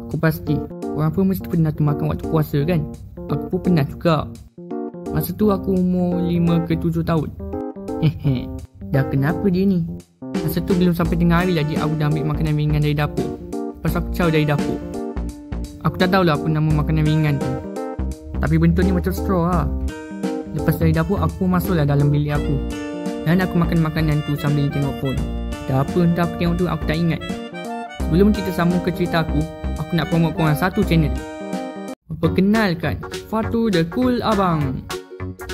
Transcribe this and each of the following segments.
Aku pasti korang pun mesti pernah termakan waktu puasa kan? Aku pun pernah juga. Masa tu aku umur 5 ke 7 tahun. Dah kenapa dia ni? Masa tu belum sampai tengah hari lagi aku dah ambil makanan ringan dari dapur. Lepas aku caw dari dapur. Aku tak tahulah apa nama makanan ringan tu, tapi bentuknya macam straw lah. Lepas dari dapur aku pun masuklah dalam bilik aku. Dan aku makan makanan tu sambil tengok phone. Dah apa entah aku tengok tu aku tak ingat. Sebelum kita sambung ke cerita aku nak promote korang satu channel. Perkenalkan, Fatu The Cool Abang.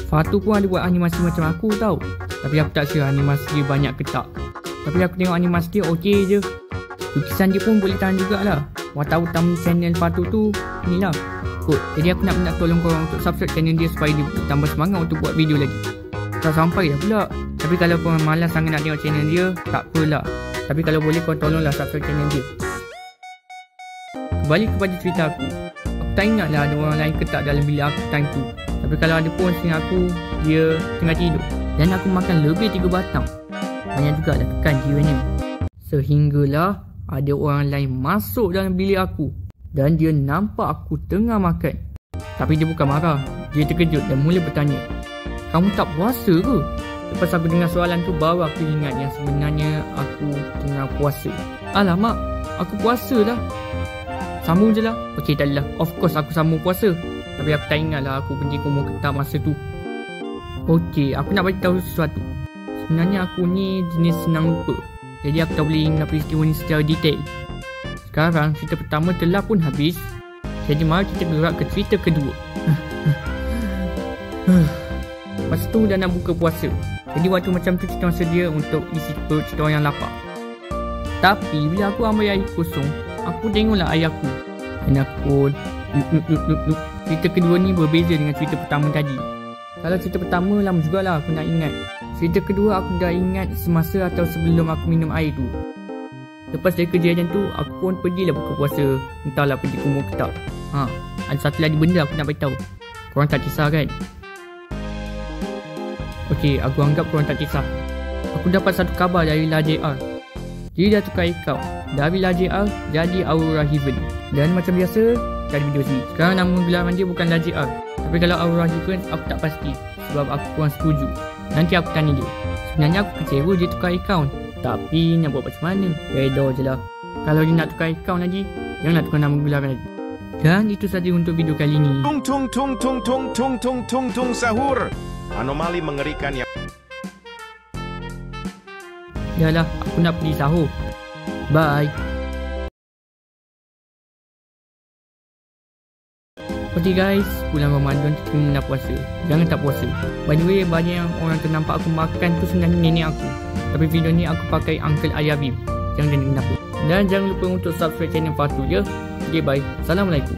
Fatu pun ada buat animasi macam aku tau. Tapi aku tak sure animasi dia banyak ke tak. Tapi aku tengok animasi dia okey je. Lukisan dia pun boleh tahan jugalah. Watak utama channel Fatu tu ni lah, kot. Jadi aku nak minta tolong korang untuk subscribe channel dia supaya dia tambah semangat untuk buat video lagi. Tak sampai dah pula. Tapi kalau korang malas sangat nak tengok channel dia, tak apalah. Tapi kalau boleh korang tolonglah subscribe channel dia. Kembali kepada cerita aku tak ingatlah ada orang lain ke tak dalam bilik aku time tu. Tapi kalau ada pun sini aku, dia tengah tidur. Dan aku makan lebih 3 batang. Banyak juga dah tekan jiwanya. Sehinggalah ada orang lain masuk dalam bilik aku. Dan dia nampak aku tengah makan. Tapi dia bukan marah. Dia terkejut dan mula bertanya, "Kamu tak puasa ke?" Lepas aku dengar soalan tu, baru aku ingat yang sebenarnya aku tengah puasa. Alamak, aku puasa lah. Sambung je lah. Okey, tak adalah. Of course aku sambung puasa. Tapi aku tak ingat lah aku pergi kumur ketak masa tu. Okey, aku nak beritahu sesuatu. Sebenarnya aku ni jenis senang lupa. Jadi aku tak boleh ingat peristiwa ni secara detail. Sekarang cerita pertama telah pun habis. Jadi mari kita gerak ke cerita kedua. Masa tu dah nak buka puasa. Jadi waktu macam tu kita orang sedia untuk isi perut kita orang yang lapar. Tapi bila aku ambil air kosong, aku tengoklah air aku. Dan aku cerita kedua ni berbeza dengan cerita pertama tadi. Kalau cerita pertama lama jugalah aku nak ingat. Cerita kedua aku dah ingat semasa atau sebelum aku minum air tu. Lepas dari kejadian tu, aku pun pergilah buka puasa. Entahlah pergi kumur ke tak. Ada satu lagi benda aku nak beritahu. Korang tak kisah kan? Okey, aku anggap korang tak kisah. Aku dapat satu khabar dari LaJR. Dia dah tukar account dari LaJR jadi Aurora Heaven. Dan macam biasa, cari video sini. Sekarang nama gelaran dia bukan LaJR. Tapi kalau Aurora Heaven, aku tak pasti. Sebab aku kurang setuju. Nanti aku tanya dia. Sebenarnya aku kecewa dia tukar account. Tapi nak buat macam mana? Redor je lah. Kalau dia nak tukar account lagi, janganlah tukar nama gelaran lagi. Dan itu saja untuk video kali ini. Tung sahur. Anomali mengerikan yang... Yalah, aku nak pergi sahur. Bye. Okay guys, bulan Ramadan kita kena puasa. Jangan tak puasa. By the way, banyak orang ternampak aku makan tu sebenarnya nenek aku. Tapi video ni aku pakai Uncle Ayabim. Jangan kenapa. Dan jangan lupa untuk subscribe channel Fatu je. Okay, bye. Assalamualaikum.